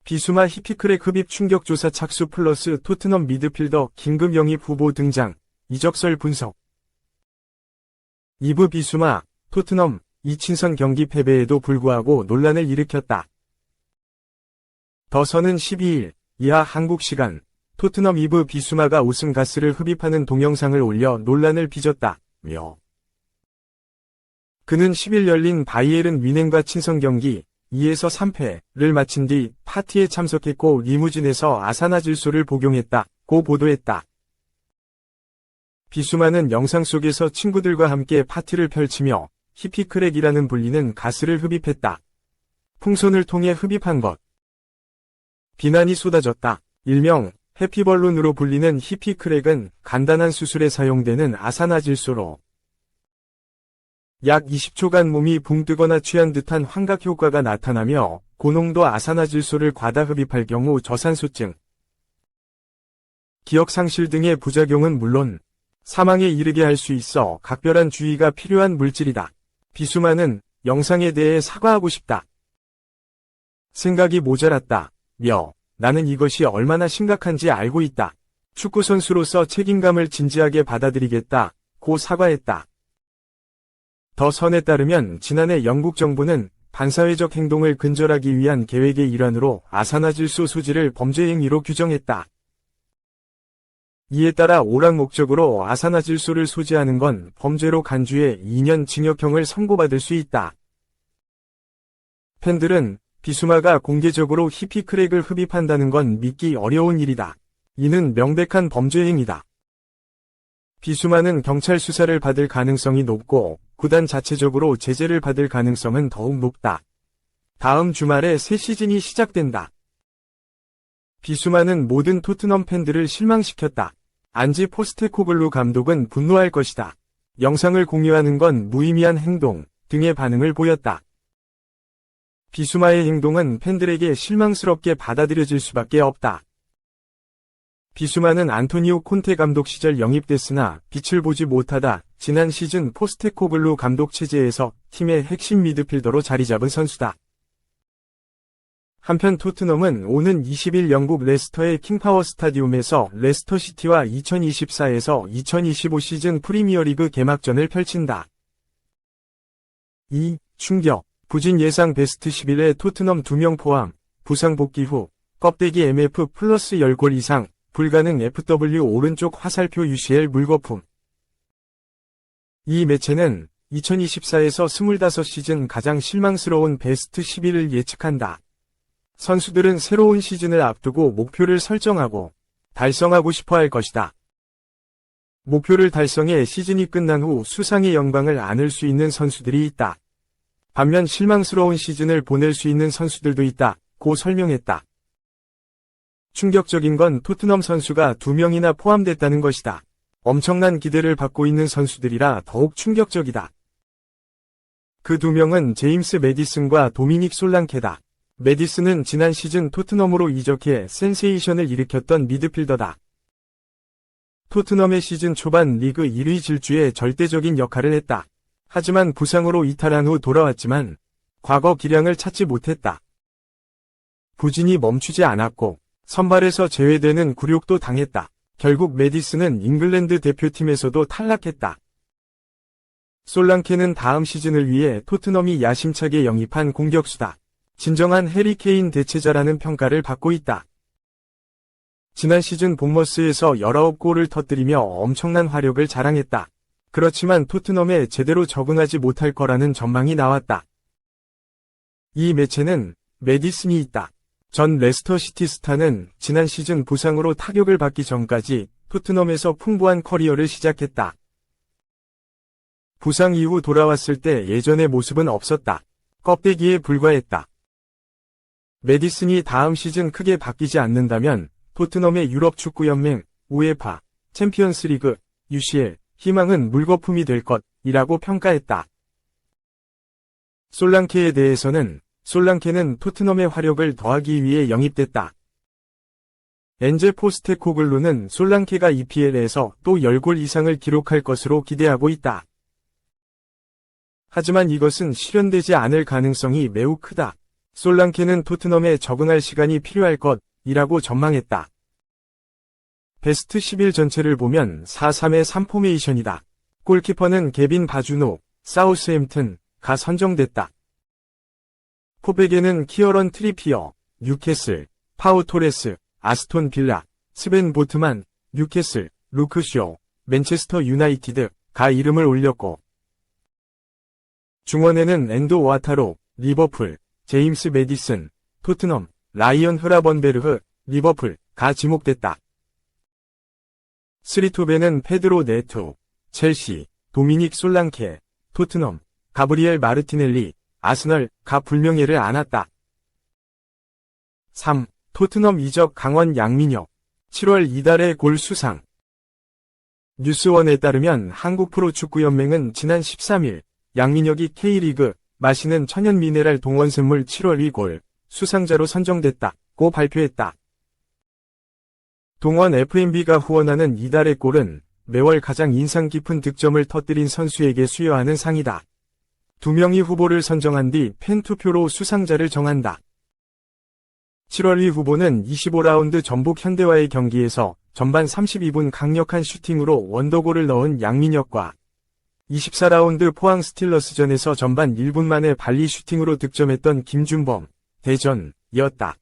비수마 히피크랙 흡입 충격조사 착수 플러스 토트넘 미드필더 긴급 영입 후보 등장, 이적설 분석. 2부 비수마, 토트넘, 이친선 경기 패배에도 불구하고 논란을 일으켰다. 더선은 12일, 이하 한국 시간, 토트넘 2부 비수마가 우승 가스를 흡입하는 동영상을 올려 논란을 빚었다며. 그는 10일 열린 바이에른 뮌헨과 친선 경기, 2에서 3패를 마친 뒤 파티에 참석했고 리무진에서 아사나질소를 복용했다고 보도했다. 비수마는 영상 속에서 친구들과 함께 파티를 펼치며 히피크랙이라는 불리는 가스를 흡입했다. 풍선을 통해 흡입한 것. 비난이 쏟아졌다. 일명 해피벌룬으로 불리는 히피크랙은 간단한 수술에 사용되는 아사나질소로 약 20초간 몸이 붕 뜨거나 취한 듯한 환각 효과가 나타나며 고농도 아사나질소를 과다 흡입할 경우 저산소증, 기억 상실 등의 부작용은 물론 사망에 이르게 할 수 있어 각별한 주의가 필요한 물질이다. 비수마는 영상에 대해 사과하고 싶다. 생각이 모자랐다. 나는 이것이 얼마나 심각한지 알고 있다. 축구선수로서 책임감을 진지하게 받아들이겠다. 고 사과했다. 더 선에 따르면 지난해 영국 정부는 반사회적 행동을 근절하기 위한 계획의 일환으로 아사나질소 소지를 범죄 행위로 규정했다. 이에 따라 오락 목적으로 아사나질소를 소지하는 건 범죄로 간주해 2년 징역형을 선고받을 수 있다. 팬들은 비수마가 공개적으로 히피크랙을 흡입한다는 건 믿기 어려운 일이다. 이는 명백한 범죄 행위다. 비수마는 경찰 수사를 받을 가능성이 높고 구단 자체적으로 제재를 받을 가능성은 더욱 높다. 다음 주말에 새 시즌이 시작된다. 비수마는 모든 토트넘 팬들을 실망시켰다. 안지 포스테코글루 감독은 분노할 것이다. 영상을 공유하는 건 무의미한 행동 등의 반응을 보였다. 비수마의 행동은 팬들에게 실망스럽게 받아들여질 수밖에 없다. 비수마는 안토니오 콘테 감독 시절 영입됐으나 빛을 보지 못하다 지난 시즌 포스테코글루 감독 체제에서 팀의 핵심 미드필더로 자리잡은 선수다. 한편 토트넘은 오는 20일 영국 레스터의 킹파워 스타디움에서 레스터시티와 2024에서 2025 시즌 프리미어리그 개막전을 펼친다. 2. 충격. 부진 예상 베스트 11에 토트넘 2명 포함, 부상 복귀 후, 껍데기 MF 플러스 10골 이상, 불가능 FW 오른쪽 화살표 UCL 물거품. 이 매체는 2024에서 25시즌 가장 실망스러운 베스트 11을 예측한다. 선수들은 새로운 시즌을 앞두고 목표를 설정하고 달성하고 싶어 할 것이다. 목표를 달성해 시즌이 끝난 후 수상의 영광을 안을 수 있는 선수들이 있다. 반면 실망스러운 시즌을 보낼 수 있는 선수들도 있다. 고 설명했다. 충격적인 건 토트넘 선수가 2명이나 포함됐다는 것이다. 엄청난 기대를 받고 있는 선수들이라 더욱 충격적이다. 그 2명은 제임스 매디슨과 도미닉 솔랑케다. 매디슨은 지난 시즌 토트넘으로 이적해 센세이션을 일으켰던 미드필더다. 토트넘의 시즌 초반 리그 1위 질주에 절대적인 역할을 했다. 하지만 부상으로 이탈한 후 돌아왔지만 과거 기량을 찾지 못했다. 부진이 멈추지 않았고 선발에서 제외되는 굴욕도 당했다. 결국 매디슨은 잉글랜드 대표팀에서도 탈락했다. 솔랑케는 다음 시즌을 위해 토트넘이 야심차게 영입한 공격수다. 진정한 해리 케인 대체자라는 평가를 받고 있다. 지난 시즌 본머스에서 19골을 터뜨리며 엄청난 화력을 자랑했다. 그렇지만 토트넘에 제대로 적응하지 못할 거라는 전망이 나왔다. 이 매체는 매디슨이 있다. 전 레스터시티 스타는 지난 시즌 부상으로 타격을 받기 전까지 토트넘에서 풍부한 커리어를 시작했다. 부상 이후 돌아왔을 때 예전의 모습은 없었다. 껍데기에 불과했다. 매디슨이 다음 시즌 크게 바뀌지 않는다면 토트넘의 유럽축구연맹, 우에파, 챔피언스리그, UCL, 희망은 물거품이 될 것이라고 평가했다. 솔랑케에 대해서는 솔랑케는 토트넘의 화력을 더하기 위해 영입됐다. 엔제 포스테코글루는 솔랑케가 EPL에서 또 10골 이상을 기록할 것으로 기대하고 있다. 하지만 이것은 실현되지 않을 가능성이 매우 크다. 솔랑케는 토트넘에 적응할 시간이 필요할 것이라고 전망했다. 베스트 11 전체를 보면 4-3-3 포메이션이다. 골키퍼는 개빈 바주노, 사우스햄튼가 선정됐다. 포백에는 키어런 트리피어, 뉴캐슬, 파우 토레스, 아스톤 빌라, 스벤 보트만, 뉴캐슬, 루크쇼, 맨체스터 유나이티드가 이름을 올렸고, 중원에는 엔도 와타로, 리버풀, 제임스 메디슨, 토트넘, 라이언 흐라번베르흐, 리버풀가 지목됐다. 스리톱에는 페드로 네토, 첼시, 도미닉 솔랑케, 토트넘, 가브리엘 마르티넬리, 아스널가 불명예를 안았다. 3. 토트넘 이적 강원 양민혁, 7월 이달의 골 수상. 뉴스원에 따르면 한국프로축구연맹은 지난 13일 양민혁이 K리그 마시는 천연미네랄 동원샘물 7월 2골 수상자로 선정됐다고 발표했다. 동원 FMB가 후원하는 이달의 골은 매월 가장 인상 깊은 득점을 터뜨린 선수에게 수여하는 상이다. 2명의 후보를 선정한 뒤 팬투표로 수상자를 정한다. 7월 2 후보는 25라운드 전북 현대와의 경기에서 전반 32분 강력한 슈팅으로 원더골을 넣은 양민혁과 24라운드 포항 스틸러스전에서 전반 1분 만에 발리 슈팅으로 득점했던 김준범, 대전이었다.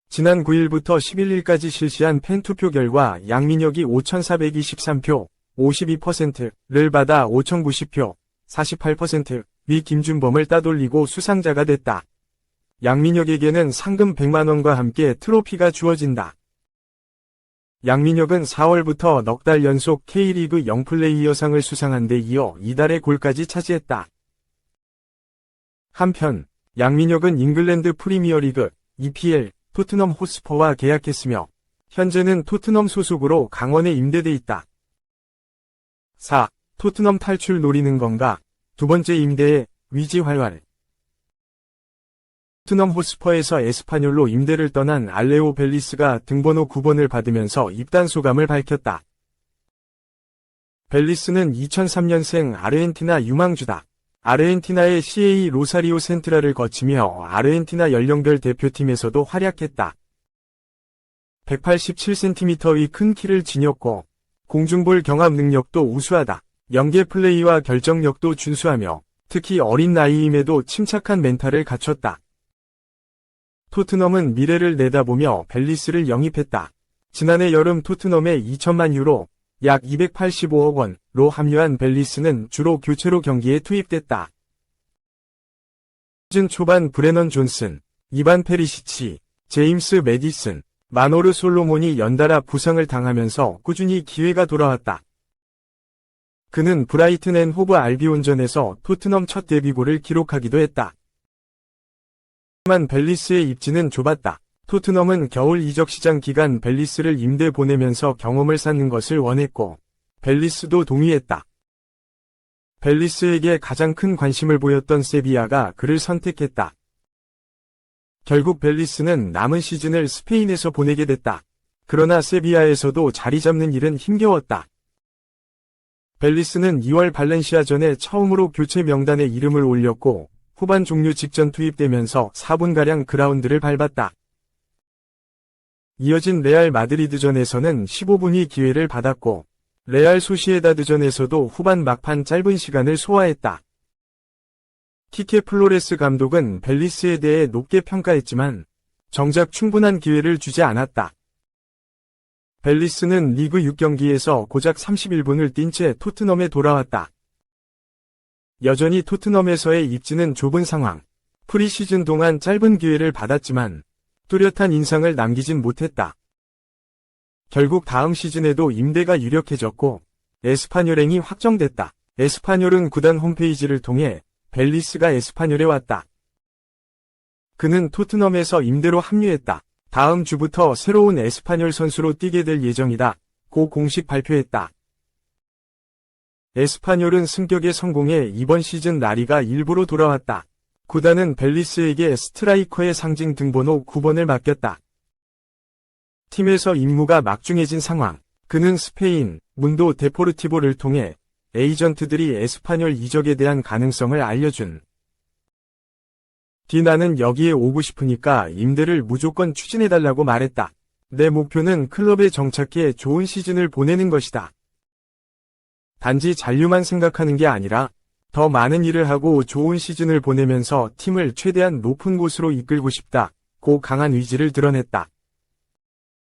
지난 9일부터 11일까지 실시한 팬투표 결과 양민혁이 5,423표, 52%를 받아 5,090표, 48%위 김준범을 따돌리고 수상자가 됐다. 양민혁에게는 상금 100만원과 함께 트로피가 주어진다. 양민혁은 4월부터 넉 달 연속 K리그 영플레이어상을 수상한 데 이어 이달의 골까지 차지했다. 한편 양민혁은 잉글랜드 프리미어리그 EPL 토트넘 호스퍼와 계약했으며 현재는 토트넘 소속으로 강원에 임대돼 있다. 4. 토트넘 탈출 노리는 건가? 두 번째 임대의 위지활활. 토트넘 호스퍼에서 에스파뇰로 임대를 떠난 알레오 벨리스가 등번호 9번을 받으면서 입단 소감을 밝혔다. 벨리스는 2003년생 아르헨티나 유망주다. 아르헨티나의 CA 로사리오 센트라를 거치며 아르헨티나 연령별 대표팀에서도 활약했다. 187cm의 큰 키를 지녔고 공중볼 경합 능력도 우수하다. 연계 플레이와 결정력도 준수하며 특히 어린 나이임에도 침착한 멘탈을 갖췄다. 토트넘은 미래를 내다보며 벨리스를 영입했다. 지난해 여름 토트넘에 2천만 유로, 약 285억 원로 합류한 벨리스는 주로 교체로 경기에 투입됐다. 시즌 초반 브레넌 존슨, 이반 페리시치, 제임스 메디슨, 마노르 솔로몬이 연달아 부상을 당하면서 꾸준히 기회가 돌아왔다. 그는 브라이튼 앤 호브 알비온전에서 토트넘 첫 데뷔골을 기록하기도 했다. 하지만 벨리스의 입지는 좁았다. 토트넘은 겨울 이적 시장 기간 벨리스를 임대 보내면서 경험을 쌓는 것을 원했고 벨리스도 동의했다. 벨리스에게 가장 큰 관심을 보였던 세비야가 그를 선택했다. 결국 벨리스는 남은 시즌을 스페인에서 보내게 됐다. 그러나 세비야에서도 자리 잡는 일은 힘겨웠다. 벨리스는 2월 발렌시아전에 처음으로 교체 명단에 이름을 올렸고 후반 종료 직전 투입되면서 4분가량 그라운드를 밟았다. 이어진 레알 마드리드전에서는 15분이 기회를 받았고 레알 소시에다드전에서도 후반 막판 짧은 시간을 소화했다. 키케 플로레스 감독은 벨리스에 대해 높게 평가했지만 정작 충분한 기회를 주지 않았다. 벨리스는 리그 6경기에서 고작 31분을 뛴 채 토트넘에 돌아왔다. 여전히 토트넘에서의 입지는 좁은 상황. 프리시즌 동안 짧은 기회를 받았지만 뚜렷한 인상을 남기진 못했다. 결국 다음 시즌에도 임대가 유력해졌고 에스파뇰행이 확정됐다. 에스파뇰은 구단 홈페이지를 통해 벨리스가 에스파뇰에 왔다. 그는 토트넘에서 임대로 합류했다. 다음 주부터 새로운 에스파뇰 선수로 뛰게 될 예정이다. 고 공식 발표했다. 에스파뇰은 승격에 성공해 이번 시즌 라리가 일부로 돌아왔다. 구단은 벨리스에게 스트라이커의 상징 등번호 9번을 맡겼다. 팀에서 임무가 막중해진 상황. 그는 스페인 문도 데포르티보를 통해 에이전트들이 에스파뇰 이적에 대한 가능성을 알려준. 나는 여기에 오고 싶으니까 임대를 무조건 추진해달라고 말했다. 내 목표는 클럽에 정착해 좋은 시즌을 보내는 것이다. 단지 잔류만 생각하는 게 아니라 더 많은 일을 하고 좋은 시즌을 보내면서 팀을 최대한 높은 곳으로 이끌고 싶다. 고 강한 의지를 드러냈다.